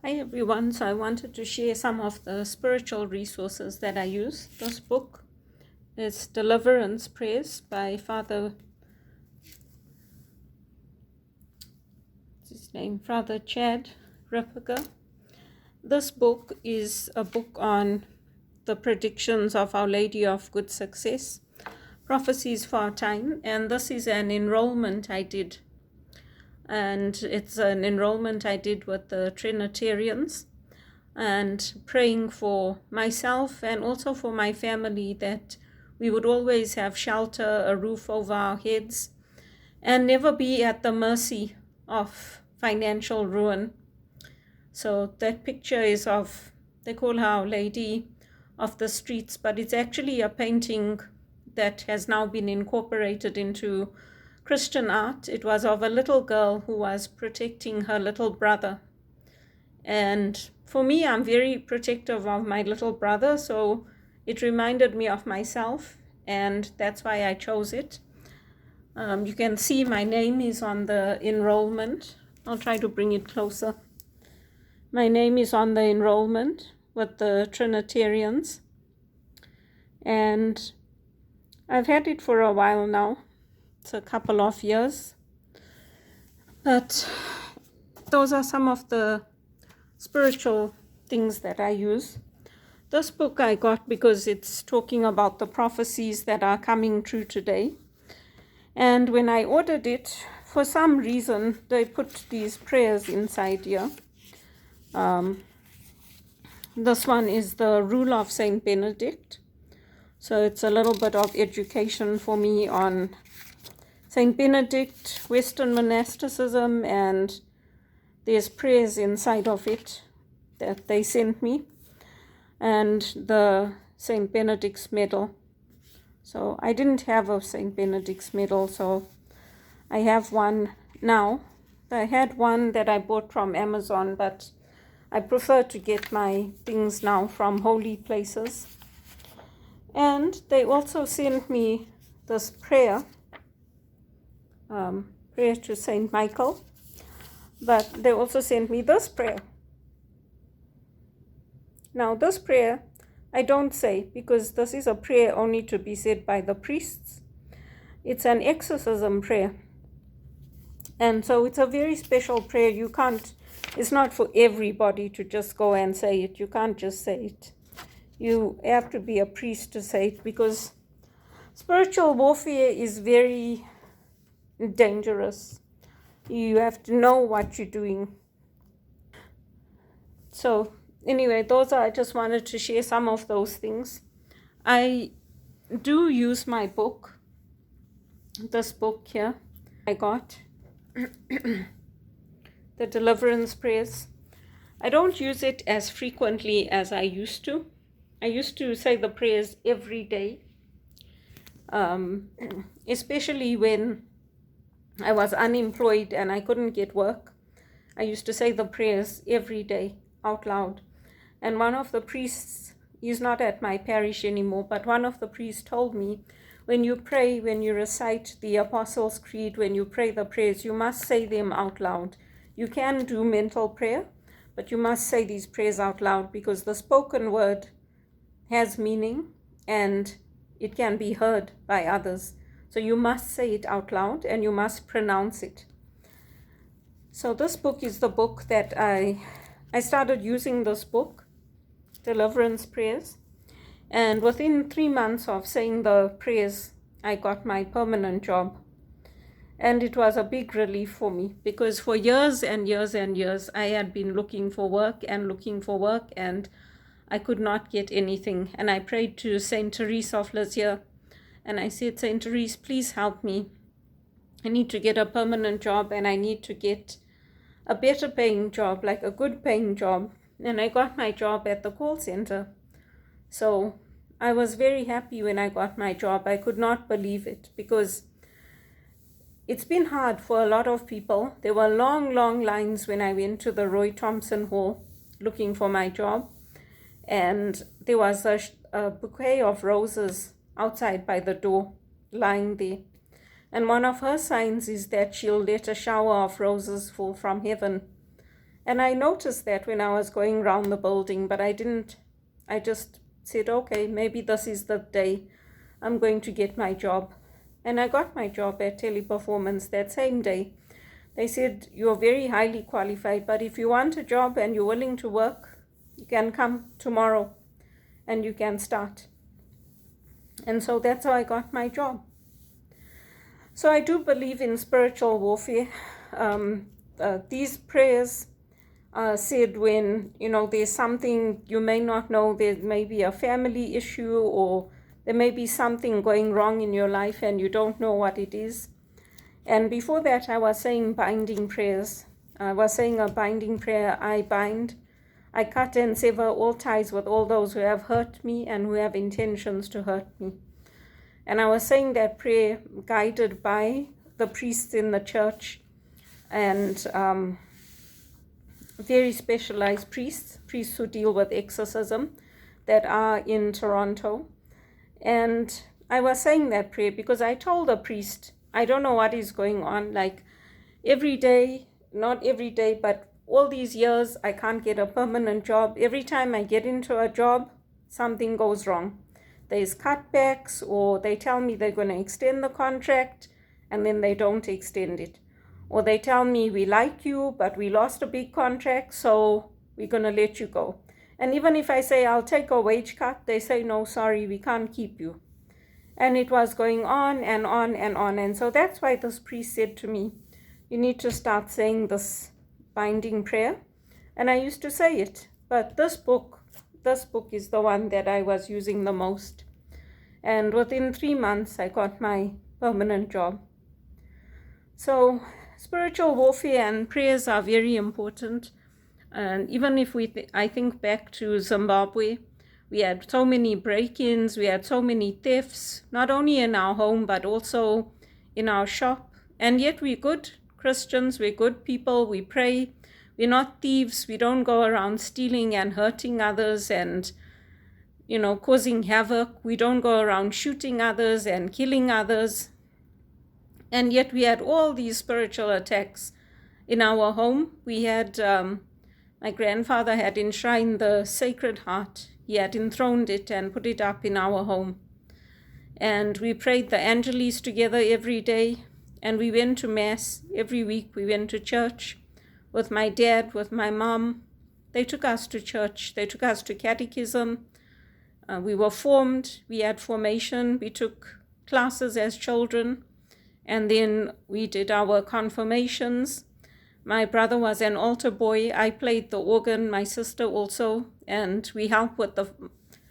Hi everyone, so I wanted to share some of the spiritual resources that I use. This book is Deliverance Prayers by Father Chad Ripperger. This book is a book on the predictions of Our Lady of Good Success, prophecies for our time, and this is an enrollment I did. And it's an enrollment I did with the Trinitarians, and praying for myself and also for my family that we would always have shelter, a roof over our heads, and never be at the mercy of financial ruin. So that picture is of, they call her Our Lady of the Streets, but it's actually a painting that has now been incorporated into Christian art. It was of a little girl who was protecting her little brother. And for me, I'm very protective of my little brother, so it reminded me of myself, and that's why I chose it. You can see my name is on the enrollment. I'll try to bring it closer. My name is on the enrollment with the Trinitarians, and I've had it for a while now. It's a couple of years, but those are some of the spiritual things that I use. This book I got because it's talking about the prophecies that are coming true today. And when I ordered it, for some reason, they put these prayers inside here. This one is the Rule of Saint Benedict. So it's a little bit of education for me on Saint Benedict, Western monasticism, and there's prayers inside of it that they sent me, and the Saint Benedict's medal. So I didn't have a Saint Benedict's medal, so I have one now. I had one that I bought from Amazon, but I prefer to get my things now from holy places. And they also sent me this prayer, prayer to Saint Michael, but they also sent me this prayer. Now this prayer I don't say, because this is a prayer only to be said by the priests. It's an exorcism prayer. And so it's a very special prayer. It's not for everybody to just go and say it. You can't just say it. You have to be a priest to say it, because spiritual warfare is very dangerous. You have to know what you're doing. So anyway, I just wanted to share some of those things. I do use my book, this book here I got, the Deliverance Prayers. I don't use it as frequently as I used to. I used to say the prayers every day, especially when I was unemployed and I couldn't get work. I used to say the prayers every day out loud. And one of the priests, he's not at my parish anymore, but one of the priests told me, when you pray, when you recite the Apostles' Creed, when you pray the prayers, you must say them out loud. You can do mental prayer, but you must say these prayers out loud, because the spoken word has meaning and it can be heard by others. So you must say it out loud and you must pronounce it. So this book is the book that I started using this book, Deliverance Prayers, and within 3 months of saying the prayers, I got my permanent job. And it was a big relief for me, because for years and years and years I had been looking for work, and I could not get anything. And I prayed to Saint Therese of Lisieux, and I said, Saint Therese, please help me. I need to get a permanent job, and I need to get a better paying job, like a good paying job. And I got my job at the call center. So I was very happy when I got my job. I could not believe it, because it's been hard for a lot of people. There were long, long lines when I went to the Roy Thompson Hall looking for my job. And there was a bouquet of roses outside by the door lying there. And one of her signs is that she'll let a shower of roses fall from heaven. And I noticed that when I was going around the building, but I didn't. I just said, okay, maybe this is the day I'm going to get my job. And I got my job at Teleperformance that same day. They said, you're very highly qualified, but if you want a job and you're willing to work, you can come tomorrow and you can start. And so that's how I got my job. So I do believe in spiritual warfare. These prayers are said when, there's something you may not know. There may be a family issue, or there may be something going wrong in your life and you don't know what it is. And before that, I was saying binding prayers. I was saying a binding prayer. I cut and sever all ties with all those who have hurt me and who have intentions to hurt me. And I was saying that prayer guided by the priests in the church, and very specialized priests who deal with exorcism that are in Toronto. And I was saying that prayer because I told the priest, I don't know what is going on. Like every day, not every day, but all these years, I can't get a permanent job. Every time I get into a job, something goes wrong. There's cutbacks, or they tell me they're going to extend the contract and then they don't extend it. Or they tell me, we like you, but we lost a big contract, so we're going to let you go. And even if I say I'll take a wage cut, they say, no, sorry, we can't keep you. And it was going on and on and on. And so that's why this priest said to me, you need to start saying this binding prayer. And I used to say it. But this book is the one that I was using the most. And within 3 months, I got my permanent job. So spiritual warfare and prayers are very important. And even if I think back to Zimbabwe, we had so many break-ins, we had so many thefts, not only in our home, but also in our shop. And yet we're good Christians, we're good people, we pray. We're not thieves. We don't go around stealing and hurting others and, causing havoc. We don't go around shooting others and killing others. And yet we had all these spiritual attacks in our home. We had, my grandfather had enshrined the Sacred Heart. He had enthroned it and put it up in our home. And we prayed the Angeles together every day. And we went to Mass every week. We went to church. With my dad, with my mom. They took us to church. They took us to catechism. We were formed. We had formation. We took classes as children. And then we did our confirmations. My brother was an altar boy. I played the organ, my sister also. And we helped with the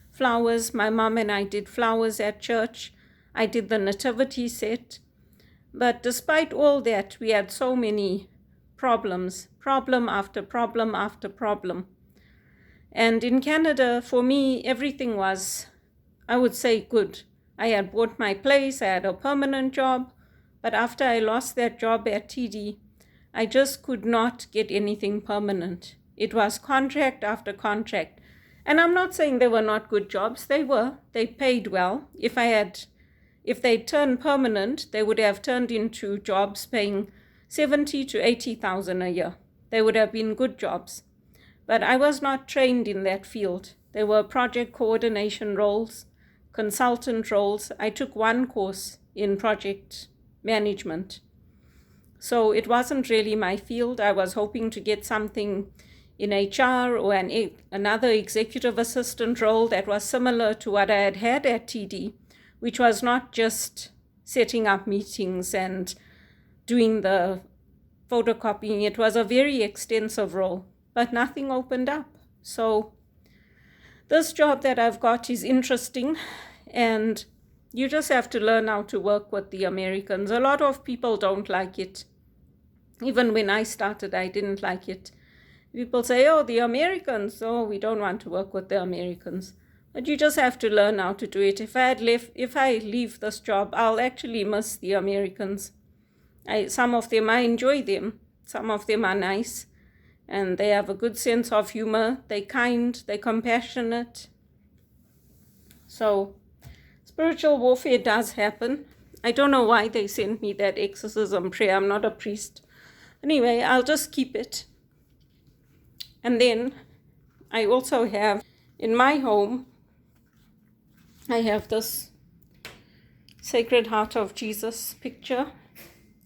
flowers. My mom and I did flowers at church. I did the nativity set. But despite all that, we had so many problems, problem after problem after problem. And in Canada, for me, everything was, I would say, good. I had bought my place, I had a permanent job, but after I lost that job at TD, I just could not get anything permanent. It was contract after contract. And I'm not saying they were not good jobs, they were. They paid well. If they turned permanent, they would have turned into jobs paying 70 to 80,000 a year. They would have been good jobs. But I was not trained in that field. There were project coordination roles, consultant roles. I took one course in project management. So it wasn't really my field. I was hoping to get something in HR or another executive assistant role that was similar to what I had had at TD, which was not just setting up meetings and doing the photocopying. It was a very extensive role, but nothing opened up. So this job that I've got is interesting, and you just have to learn how to work with the Americans. A lot of people don't like it. Even when I started, I didn't like it. People say, oh, the Americans, oh, we don't want to work with the Americans. But you just have to learn how to do it. If I leave this job, I'll actually miss the Americans. Some of them, I enjoy them. Some of them are nice. And they have a good sense of humor. They're kind. They're compassionate. So spiritual warfare does happen. I don't know why they sent me that exorcism prayer. I'm not a priest. Anyway, I'll just keep it. And then I also have, in my home, I have this Sacred Heart of Jesus picture.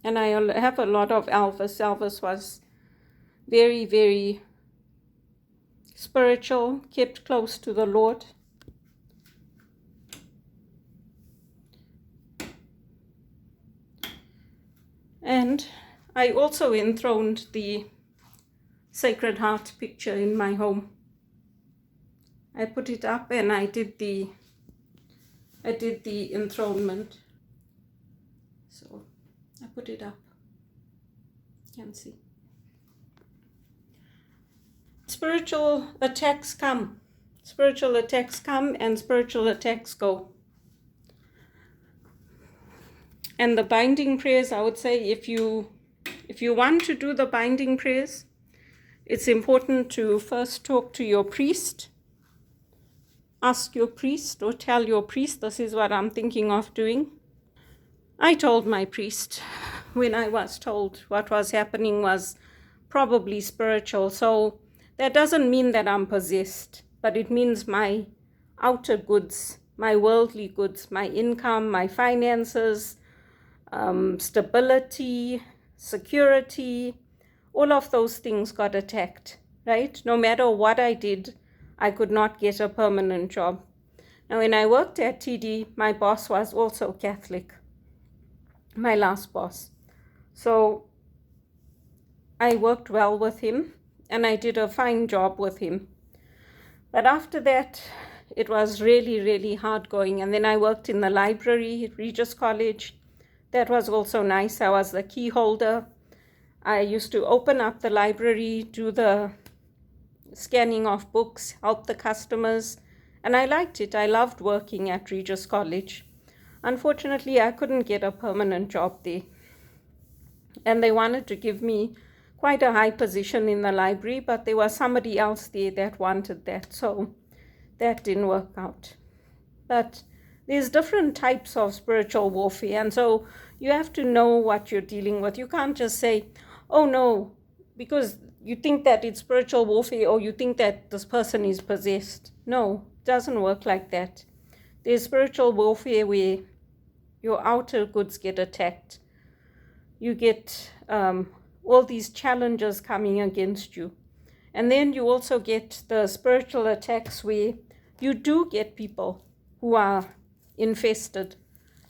And I have a lot of Elvis. Elvis was very, very spiritual, kept close to the Lord. And I also enthroned the Sacred Heart picture in my home. I put it up and I did the enthronement. So I put it up. You can see. Spiritual attacks come. Spiritual attacks come and spiritual attacks go. And the binding prayers, I would say, if you want to do the binding prayers, it's important to first talk to your priest. Ask your priest or tell your priest, this is what I'm thinking of doing. I told my priest when I was told what was happening was probably spiritual. So that doesn't mean that I'm possessed, but it means my outer goods, my worldly goods, my income, my finances, stability, security, all of those things got attacked, right? No matter what I did, I could not get a permanent job. Now, when I worked at TD, my boss was also Catholic, my last boss. So I worked well with him and I did a fine job with him. But after that, it was really, really hard going. And then I worked in the library at Regis College. That was also nice. I was the key holder. I used to open up the library, do the scanning of books, help the customers, and I liked it. I loved working at Regis College. Unfortunately, I couldn't get a permanent job there. And they wanted to give me quite a high position in the library, but there was somebody else there that wanted that, so that didn't work out. But there's different types of spiritual warfare, and so you have to know what you're dealing with. You can't just say, oh no, because you think that it's spiritual warfare or you think that this person is possessed. No, it doesn't work like that. There's spiritual warfare where your outer goods get attacked. You get all these challenges coming against you. And then you also get the spiritual attacks where you do get people who are infested.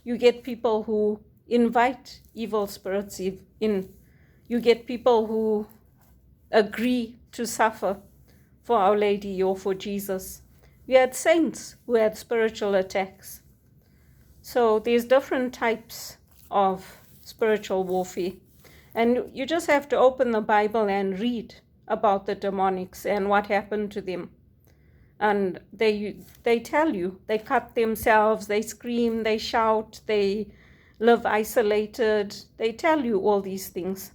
You get people who invite evil spirits in. You get people who agree to suffer for Our Lady or for Jesus. We had saints who had spiritual attacks. So there's different types of spiritual warfare. And you just have to open the Bible and read about the demonics and what happened to them. And they tell you, they cut themselves, they scream, they shout, they live isolated. They tell you all these things.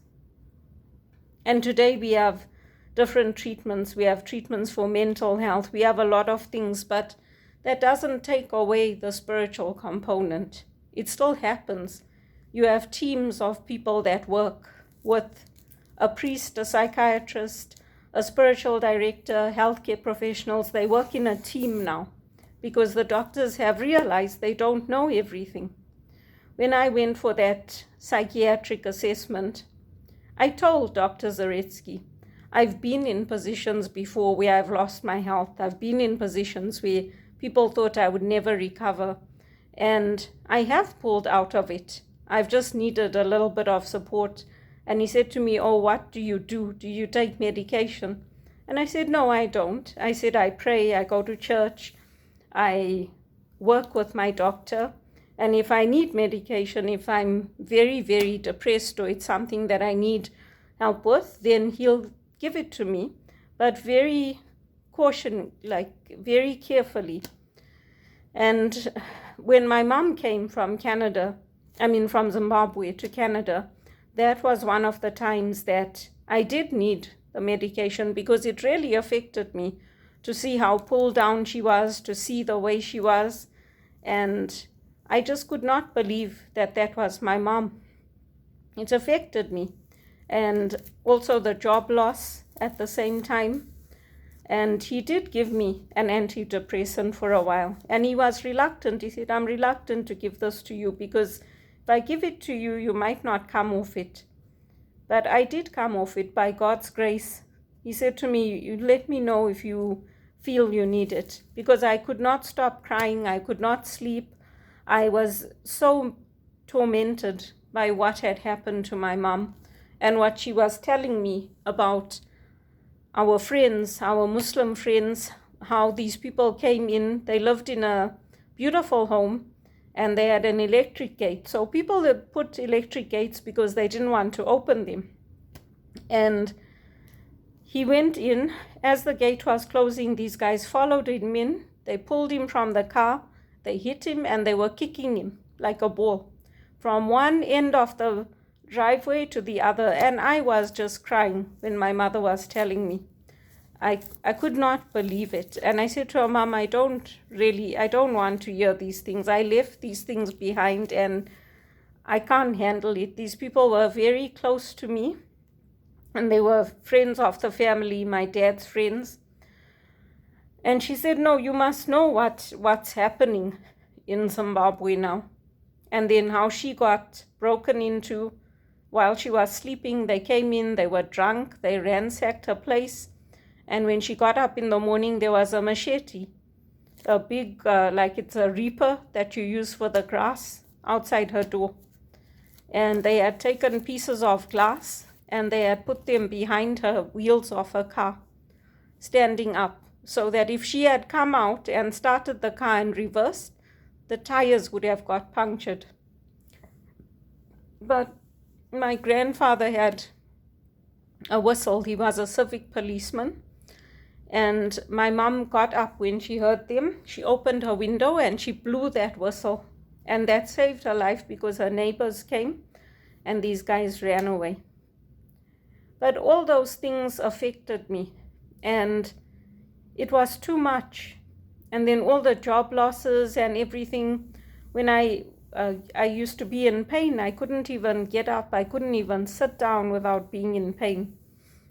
And today we have different treatments. We have treatments for mental health. We have a lot of things, but that doesn't take away the spiritual component. It still happens. You have teams of people that work with a priest, a psychiatrist, a spiritual director, healthcare professionals. They work in a team now because the doctors have realized they don't know everything. When I went for that psychiatric assessment, I told Dr. Zaretsky, I've been in positions before where I've lost my health. I've been in positions where people thought I would never recover. And I have pulled out of it. I've just needed a little bit of support. And he said to me, oh, what do you do? Do you take medication? And I said, no, I don't. I said, I pray, I go to church, I work with my doctor. And if I need medication, if I'm very, very depressed or it's something that I need help with, then he'll give it to me, but very very carefully. And when my mom came from from Zimbabwe to Canada, that was one of the times that I did need the medication because it really affected me to see how pulled down she was, to see the way she was. And I just could not believe that that was my mom. It affected me. And also the job loss at the same time. And he did give me an antidepressant for a while. And he was reluctant. He said, I'm reluctant to give this to you because if I give it to you, you might not come off it. But I did come off it by God's grace. He said to me, you let me know if you feel you need it. Because I could not stop crying. I could not sleep. I was so tormented by what had happened to my mom and what she was telling me about our friends, our Muslim friends, how these people came in. They lived in a beautiful home and they had an electric gate. So people had put electric gates because they didn't want to open them. And he went in. As the gate was closing, these guys followed him in. They pulled him from the car. They hit him and they were kicking him like a ball from one end of the driveway to the other. And I was just crying when my mother was telling me. I could not believe it. And I said to her, Mom, I don't want to hear these things. I left these things behind and I can't handle it. These people were very close to me and they were friends of the family, my dad's friends. And she said, no, you must know what's happening in Zimbabwe now. And then how she got broken into while she was sleeping. They came in, they were drunk, they ransacked her place. And when she got up in the morning, there was a machete, a big, like it's a reaper that you use for the grass, outside her door. And they had taken pieces of glass and they had put them behind her wheels of her car, standing up, so that if she had come out and started the car and reversed, the tires would have got punctured. But my grandfather had a whistle. He was a civic policeman. And my mom got up when she heard them. She opened her window and she blew that whistle. And that saved her life because her neighbors came and these guys ran away. But all those things affected me and it was too much. And then all the job losses and everything. When I used to be in pain, I couldn't even get up. I couldn't even sit down without being in pain.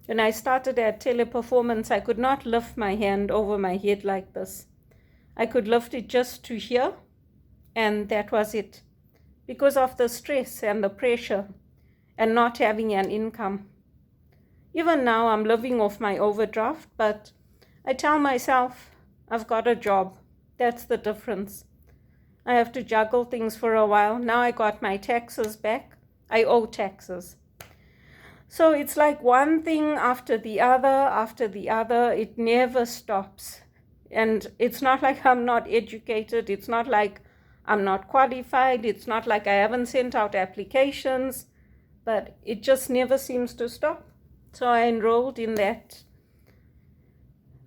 When I started at Teleperformance, I could not lift my hand over my head like this. I could lift it just to here, and that was it. Because of the stress and the pressure and not having an income. Even now, I'm living off my overdraft, but I tell myself, I've got a job. That's the difference. I have to juggle things for a while. Now I got my taxes back. I owe taxes. So it's like one thing after the other. It never stops. And it's not like I'm not educated. It's not like I'm not qualified. It's not like I haven't sent out applications. But it just never seems to stop. So I enrolled in that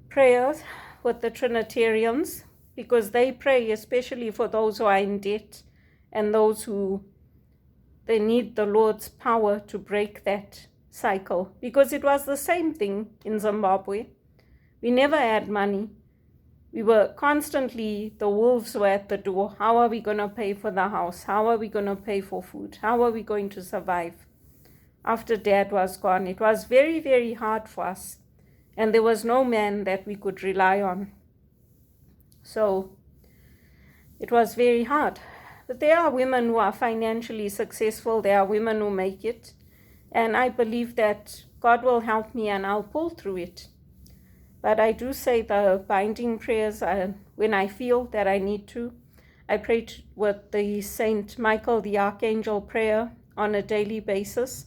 prayer with the Trinitarians because they pray especially for those who are in debt and those who they need the Lord's power to break that cycle, because it was the same thing in Zimbabwe. We never had money. We were constantly, the wolves were at the door. How are we going to pay for the house? How are we going to pay for food? How are we going to survive? After Dad was gone, it was very, very hard for us. And there was no man that we could rely on. So it was very hard. But there are women who are financially successful. There are women who make it. And I believe that God will help me and I'll pull through it. But I do say the binding prayers when I feel that I need to. I pray with the Saint Michael the Archangel prayer on a daily basis.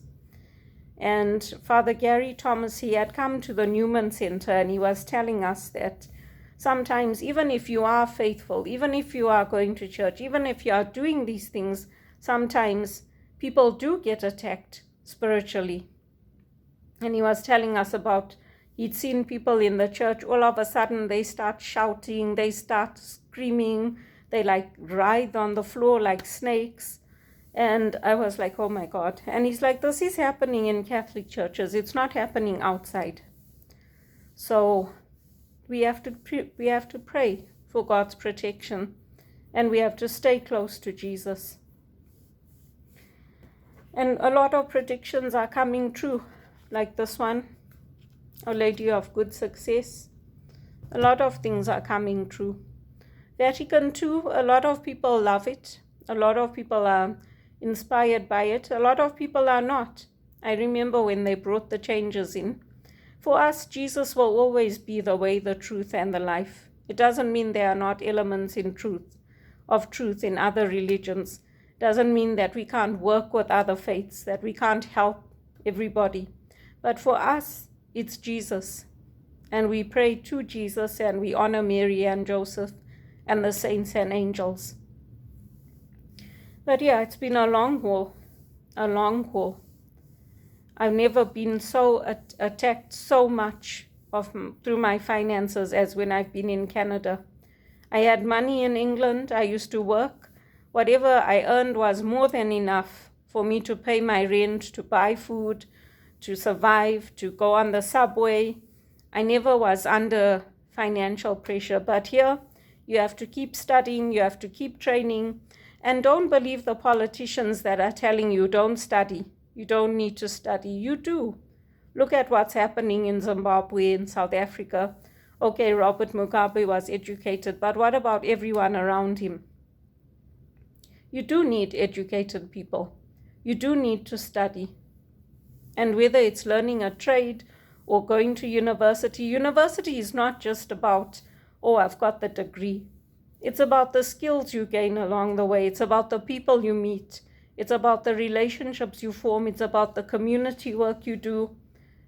And Father Gary Thomas, he had come to the Newman Center and he was telling us that sometimes even if you are faithful, even if you are going to church, even if you are doing these things, sometimes people do get attacked spiritually. And he was telling us about, he'd seen people in the church, all of a sudden they start shouting, they start screaming, they like writhe on the floor like snakes. And I was like, oh my God. And he's like, this is happening in Catholic churches. It's not happening outside. So we have to pray for God's protection. And we have to stay close to Jesus. And a lot of predictions are coming true, like this one, A Lady of Good Success. A lot of things are coming true. Vatican II, a lot of people love it. A lot of people are inspired by it. A lot of people are not. I remember when they brought the changes in. For us, Jesus will always be the way, the truth, and the life. It doesn't mean there are not elements of truth in other religions. It doesn't mean that we can't work with other faiths, that we can't help everybody. But for us, it's Jesus. And we pray to Jesus, and we honor Mary and Joseph and the saints and angels. But yeah, it's been a long haul. I've never been so attacked so much through my finances as when I've been in Canada. I had money in England. I used to work. Whatever I earned was more than enough for me to pay my rent, to buy food, to survive, to go on the subway. I never was under financial pressure. But here, you have to keep studying, you have to keep training, and don't believe the politicians that are telling you don't study. You don't need to study. You do. Look at what's happening in Zimbabwe, in South Africa. Okay, Robert Mugabe was educated, but what about everyone around him? You do need educated people. You do need to study. And whether it's learning a trade or going to university, university is not just about, oh, I've got the degree. It's about the skills you gain along the way. It's about the people you meet. It's about the relationships you form. It's about the community work you do.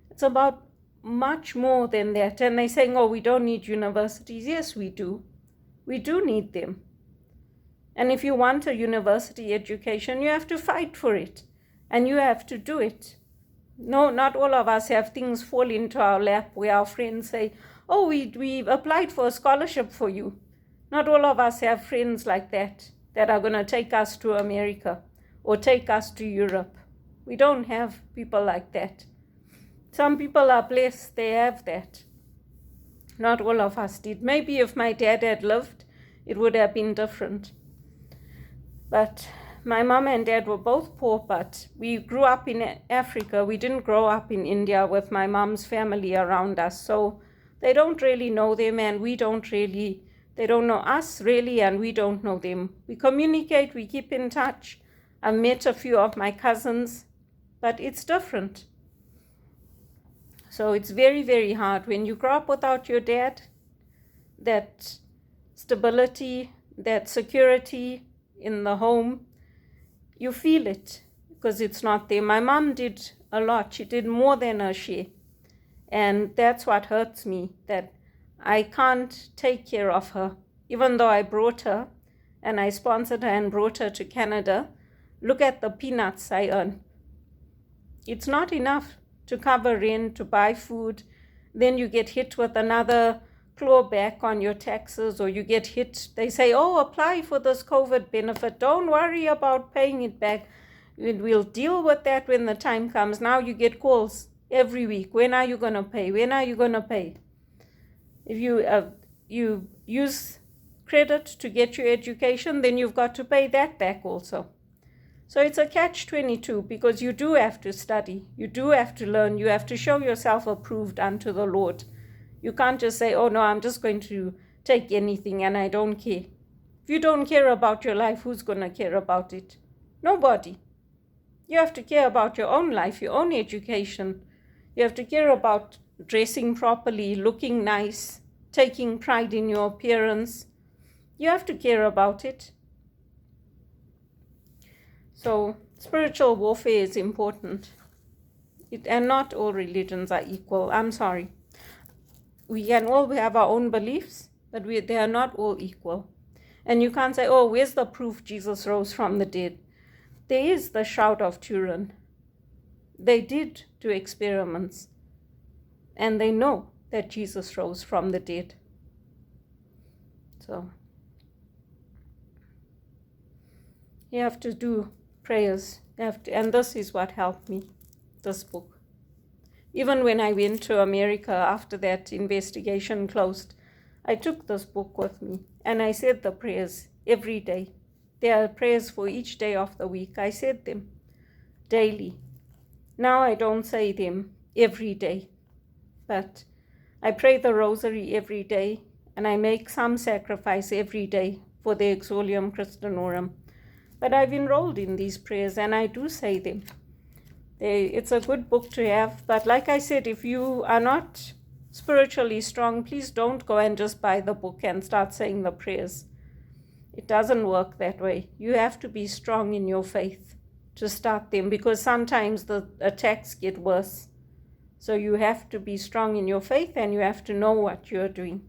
It's about much more than that. And they're saying, oh, we don't need universities. Yes, we do. We do need them. And if you want a university education, you have to fight for it. And you have to do it. No, not all of us have things fall into our lap where our friends say, oh, we applied for a scholarship for you. Not all of us have friends like that are going to take us to America or take us to Europe. We don't have people like that. Some people are blessed, they have that. Not all of us did. Maybe if my dad had lived, it would have been different. But my mom and dad were both poor, but we grew up in Africa. We didn't grow up in India with my mom's family around us. So they don't really know them, and they don't know us really, and we don't know them. We communicate, we keep in touch. I've met a few of my cousins, but it's different. So it's very, very hard. When you grow up without your dad, that stability, that security in the home, you feel it because it's not there. My mom did a lot. She did more than her share. And that's what hurts me, that I can't take care of her. Even though I brought her and I sponsored her and brought her to Canada, look at the peanuts I earn. It's not enough to cover rent, to buy food. Then you get hit with another clawback on your taxes, or you get hit. They say, oh, apply for this COVID benefit. Don't worry about paying it back. We'll deal with that when the time comes. Now you get calls every week. When are you going to pay? When are you going to pay? If you use credit to get your education, then you've got to pay that back also. So it's a catch-22, because you do have to study. You do have to learn. You have to show yourself approved unto the Lord. You can't just say, oh, no, I'm just going to take anything and I don't care. If you don't care about your life, who's going to care about it? Nobody. You have to care about your own life, your own education. You have to care about dressing properly, looking nice, taking pride in your appearance. You have to care about it. So spiritual warfare is important. And not all religions are equal. I'm sorry. We can all have our own beliefs, but they are not all equal. And you can't say, oh, where's the proof Jesus rose from the dead? There is the Shroud of Turin. They did do experiments, and they know that Jesus rose from the dead. So you have to do prayers. And this is what helped me, this book. Even when I went to America after that investigation closed, I took this book with me and I said the prayers every day. There are prayers for each day of the week. I said them daily. Now I don't say them every day, but I pray the rosary every day, and I make some sacrifice every day for the Exolium Christianorum. But I've enrolled in these prayers, and I do say them. It's a good book to have, but like I said, if you are not spiritually strong, please don't go and just buy the book and start saying the prayers. It doesn't work that way. You have to be strong in your faith to start them, because sometimes the attacks get worse. So you have to be strong in your faith, and you have to know what you're doing.